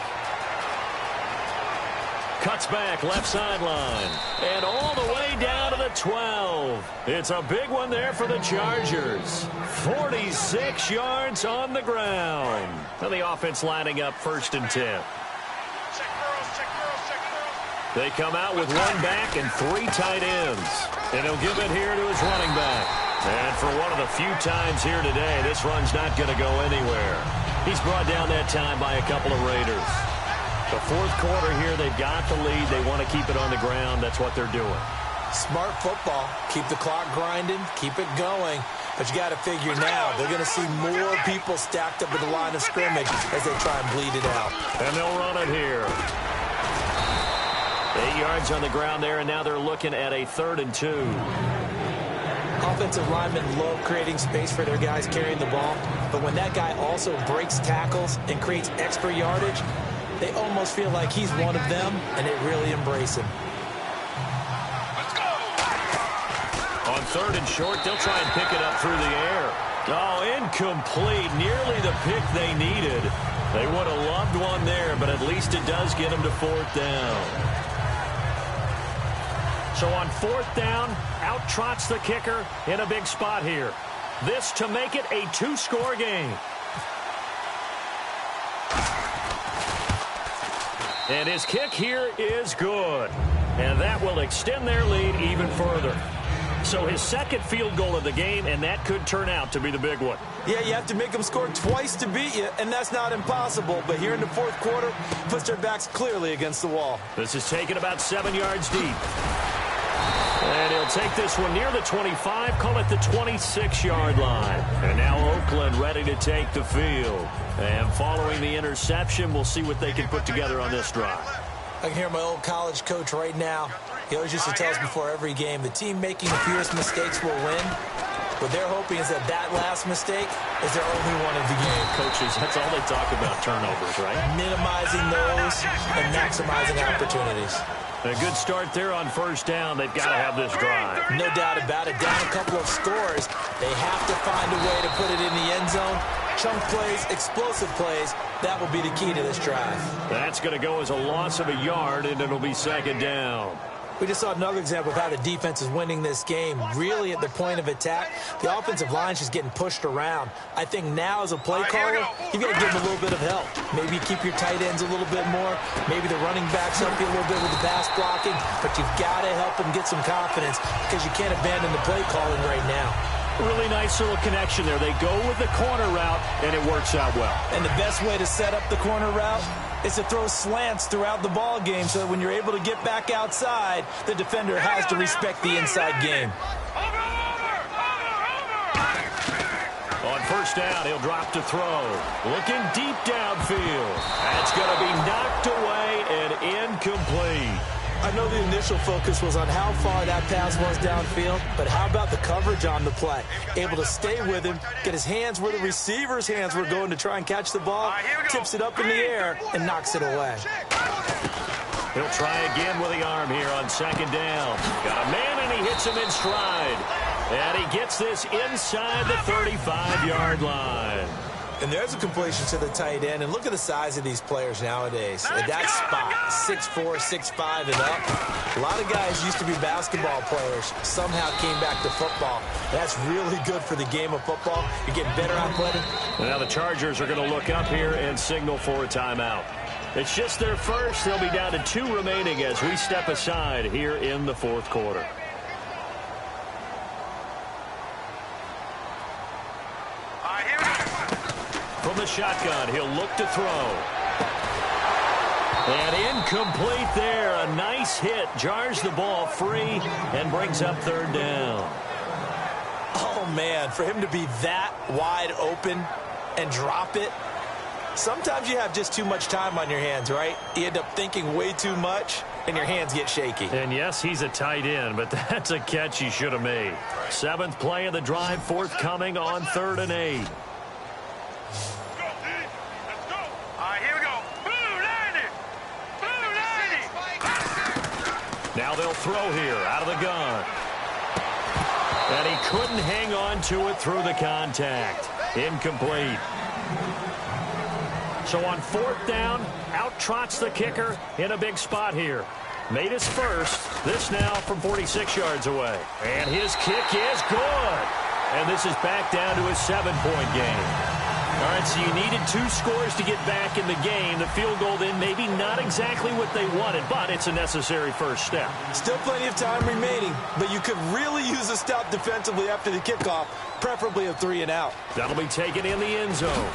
Cuts back, left sideline. And all the way down to the 12. It's a big one there for the Chargers. 46 yards on the ground. And the offense lining up 1st and 10. Check girls, check girls, check girls. They come out with one back and 3 tight ends. And he'll give it here to his running back. And for one of the few times here today, this run's not going to go anywhere. He's brought down that time by a couple of Raiders. The 4th quarter here, they've got the lead. They want to keep it on the ground. That's what they're doing. Smart football. Keep the clock grinding. Keep it going. But you got to figure now, they're going to see more people stacked up at the line of scrimmage as they try and bleed it out. And they'll run it here. 8 yards on the ground there, and now they're looking at a 3rd and 2. Offensive linemen love creating space for their guys carrying the ball. But when that guy also breaks tackles and creates extra yardage, they almost feel like he's one of them, and they really embrace him. Let's go! On 3rd and short, they'll try and pick it up through the air. Oh, incomplete. Nearly the pick they needed. They would have loved one there, but at least it does get them to 4th down. So on 4th down, out trots the kicker in a big spot here. This to make it a 2-score game. And his kick here is good. And that will extend their lead even further. So his 2nd field goal of the game, and that could turn out to be the big one. Yeah, you have to make them score twice to beat you, and that's not impossible. But here in the 4th quarter, puts their backs clearly against the wall. This is taken about 7 yards deep. And he'll take this one near the 25, call it the 26-yard line. And now Oakland ready to take the field. And following the interception, we'll see what they can put together on this drive. I can hear my old college coach right now. He always used to tell us before every game, the team making the fewest mistakes will win. What they're hoping is that last mistake is their only one of the game. Coaches, that's all they talk about, turnovers, right? Minimizing those and maximizing opportunities. A good start there on 1st down. They've got to have this drive. No doubt about it. Down a couple of scores. They have to find a way to put it in the end zone. Chunk plays, explosive plays. That will be the key to this drive. That's going to go as a loss of a yard, and it'll be 2nd down. We just saw another example of how the defense is winning this game. Really at the point of attack, the offensive line's just getting pushed around. I think now as a play caller, you've got to give them a little bit of help. Maybe keep your tight ends a little bit more. Maybe the running backs help you a little bit with the pass blocking. But you've got to help them get some confidence because you can't abandon the play calling right now. Really nice little connection there. They go with the corner route, and it works out well. And the best way to set up the corner route is to throw slants throughout the ball game so that when you're able to get back outside, the defender has to respect the inside game. On 1st down, he'll drop to throw. Looking deep downfield. That's going to be knocked away and incomplete. I know the initial focus was on how far that pass was downfield, but how about the coverage on the play? Able to stay with him, get his hands where the receiver's hands were going to try and catch the ball, tips it up in the air, and knocks it away. He'll try again with the arm here on 2nd down. Got a man, and he hits him in stride. And he gets this inside the 35-yard line. And there's a completion to the tight end. And look at the size of these players nowadays. At that spot, 6'4", 6'5", and up. A lot of guys used to be basketball players. Somehow came back to football. That's really good for the game of football. You're getting better athletic. Now the Chargers are going to look up here and signal for a timeout. It's just their first. They'll be down to 2 remaining as we step aside here in the 4th quarter. From the shotgun, he'll look to throw. And incomplete there. A nice hit. Jars the ball free and brings up third down. Oh, man, for him to be that wide open and drop it. Sometimes you have just too much time on your hands, right? You end up thinking way too much, and your hands get shaky. And, yes, he's a tight end, but that's a catch he should have made. 7th play of the drive, forthcoming on 3rd and 8. Let's go, D. Let's go. All right, here we go. Blue Lightning! Blue Lightning! Now they'll throw here out of the gun. And he couldn't hang on to it through the contact. Incomplete. So on 4th down, out trots the kicker in a big spot here. Made his first. This now from 46 yards away. And his kick is good. And this is back down to a 7-point game. All right, so you needed 2 scores to get back in the game. The field goal then maybe not exactly what they wanted, but it's a necessary first step. Still plenty of time remaining, but you could really use a stop defensively after the kickoff, preferably a 3 and out. That'll be taken in the end zone.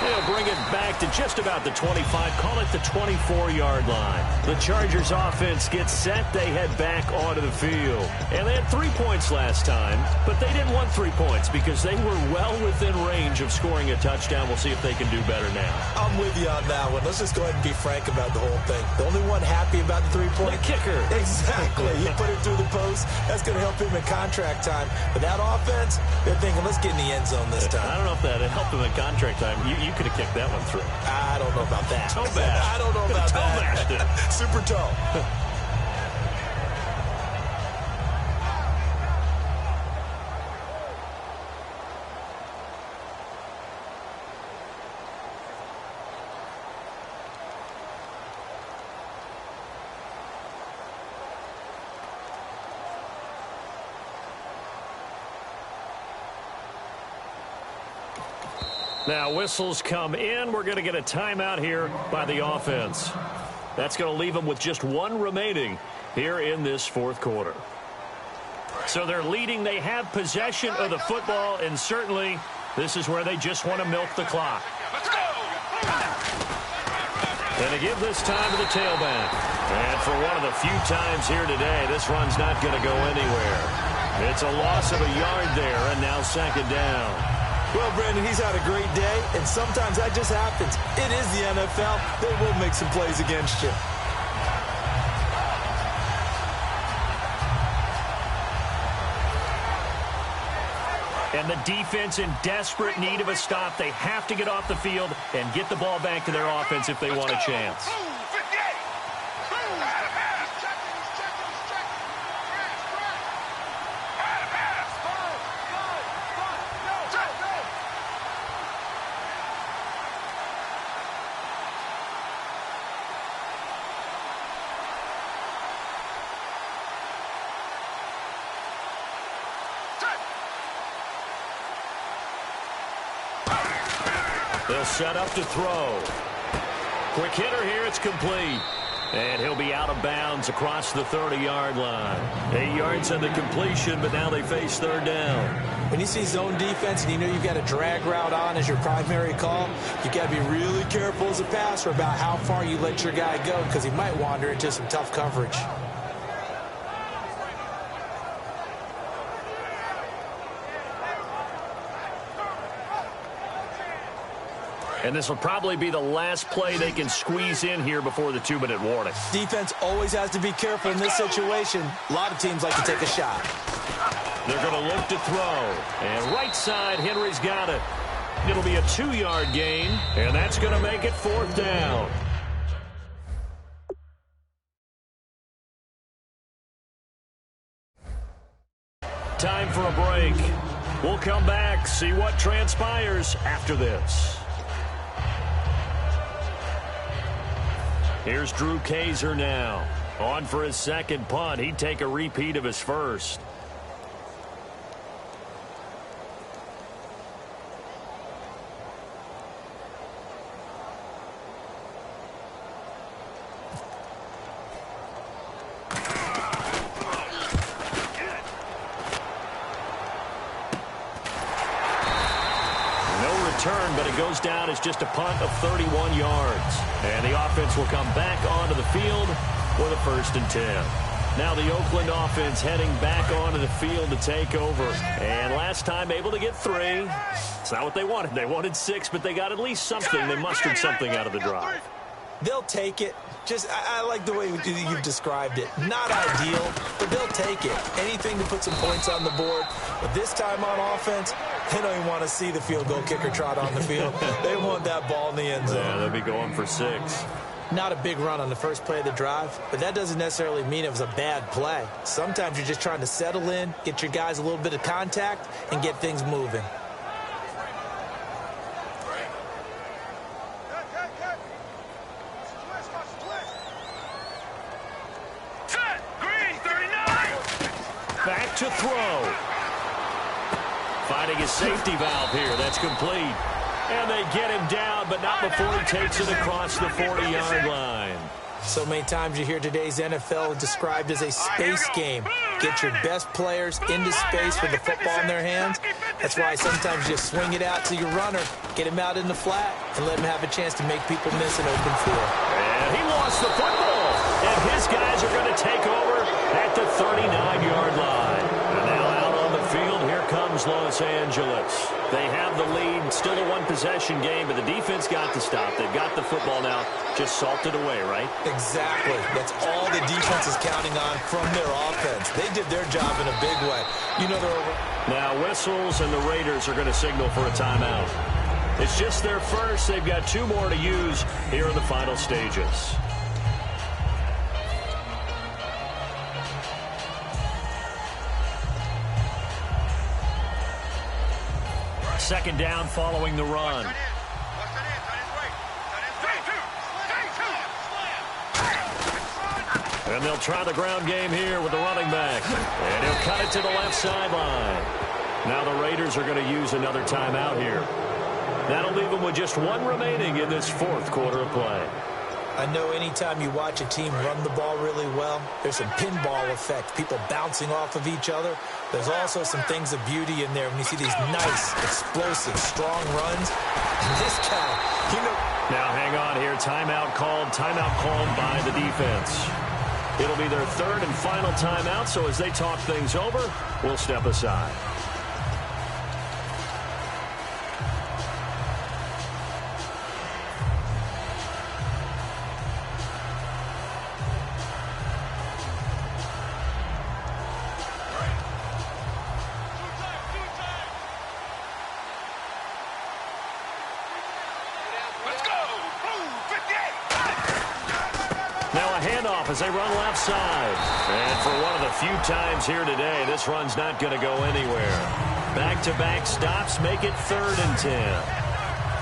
They'll bring it back to just about the 25, call it the 24-yard line. The Chargers offense gets set. They head back onto the field. And they had 3 points last time, but they didn't want 3 points because they were well within range of scoring a touchdown. We'll see if they can do better now. I'm with you on that one. Let's just go ahead and be frank about the whole thing. The only one happy about the 3-point? The kicker. Exactly. You put it through the post. That's going to help him in contract time. But that offense, they're thinking, let's get in the end zone this time. I don't know if that helped him in contract time. You could have kicked that one through. I don't know about that. Toe bash. I don't know about that. Super toe. Now whistles come in. We're going to get a timeout here by the offense. That's going to leave them with just 1 remaining here in this 4th quarter. So they're leading. They have possession of the football, and certainly this is where they just want to milk the clock. Let's go. And they give this time to the tailback. And for one of the few times here today, this run's not going to go anywhere. It's a loss of a yard there, and now 2nd down. Well, Brandon, he's had a great day, and sometimes that just happens. It is the NFL. They will make some plays against you. And the defense in desperate need of a stop. They have to get off the field and get the ball back to their offense if they want a chance. They'll set up to throw. Quick hitter here. It's complete. And he'll be out of bounds across the 30-yard line. 8 yards on the completion, but now they face 3rd down. When you see zone defense and you know you've got a drag route on as your primary call, you've got to be really careful as a passer about how far you let your guy go because he might wander into some tough coverage. And this will probably be the last play they can squeeze in here before the 2-minute warning. Defense always has to be careful in this situation. A lot of teams like to take a shot. They're going to look to throw. And right side, Henry's got it. It'll be a 2-yard gain, and that's going to make it 4th down. Time for a break. We'll come back, see what transpires after this. Here's Drew Kaiser now. On for his 2nd punt. He'd take a repeat of his first. return, but it goes down as just a punt of 31 yards. And the offense will come back onto the field for the 1st and 10. Now the Oakland offense heading back onto the field to take over. And last time able to get 3. It's not what they wanted. They wanted 6, but they got at least something. They mustered something out of the drive. They'll take it. I like the way you've described it. Not ideal, but they'll take it. Anything to put some points on the board. But this time on offense, they don't even want to see the field goal kicker trot on the field. They want that ball in the end zone. Yeah, they'll be going for 6. Not a big run on the first play of the drive, but that doesn't necessarily mean it was a bad play. Sometimes you're just trying to settle in, get your guys a little bit of contact, and get things moving. Back to throw. Finding his safety valve here. That's complete. And they get him down, but not before he takes it across the 40-yard line. So many times you hear today's NFL described as a space game. Get your best players into space with the football in their hands. That's why sometimes you just swing it out to your runner, get him out in the flat, and let him have a chance to make people miss an open field. And he lost the football. And his guys are going to take over at the 39-yard line. And now out on the field, here comes Los Angeles. They have the lead, still a one-possession game, but the defense got to stop. They've got the football now, just salted away, right? Exactly. That's all the defense is counting on from their offense. They did their job in a big way. You know they're over. Now whistles, and the Raiders are going to signal for a timeout. It's just their first. They've got 2 more to use here in the final stages. Second down following the run. And they'll try the ground game here with the running back. And he'll cut it to the left sideline. Now the Raiders are going to use another timeout here. That'll leave them with just 1 remaining in this 4th quarter of play. I know anytime you watch a team run the ball really well, there's some pinball effect, people bouncing off of each other. There's also some things of beauty in there when you see these nice, explosive, strong runs. And this guy, Now hang on here. Timeout called by the defense. It'll be their 3rd and final timeout, so as they talk things over, we'll step aside. As they run left side. And for one of the few times here today, this run's not going to go anywhere. Back-to-back stops make it 3rd and 10.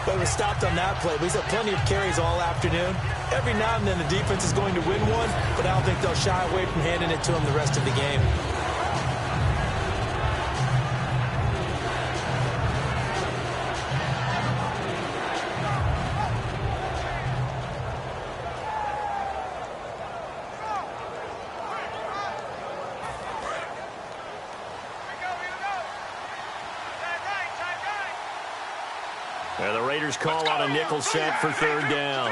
But it was stopped on that play. We've had plenty of carries all afternoon. Every now and then the defense is going to win one, but I don't think they'll shy away from handing it to them the rest of the game. And the Raiders call on a nickel set for 3rd down.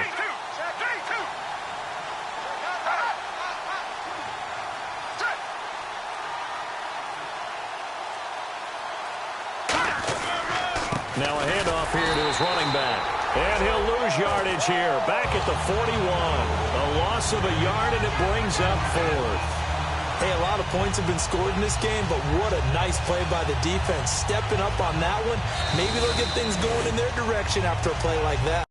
Now a handoff here to his running back. And he'll lose yardage here. Back at the 41. A loss of a yard, and it brings up 4th. Hey, a lot of points have been scored in this game, but what a nice play by the defense. Stepping up on that one. Maybe they'll get things going in their direction after a play like that.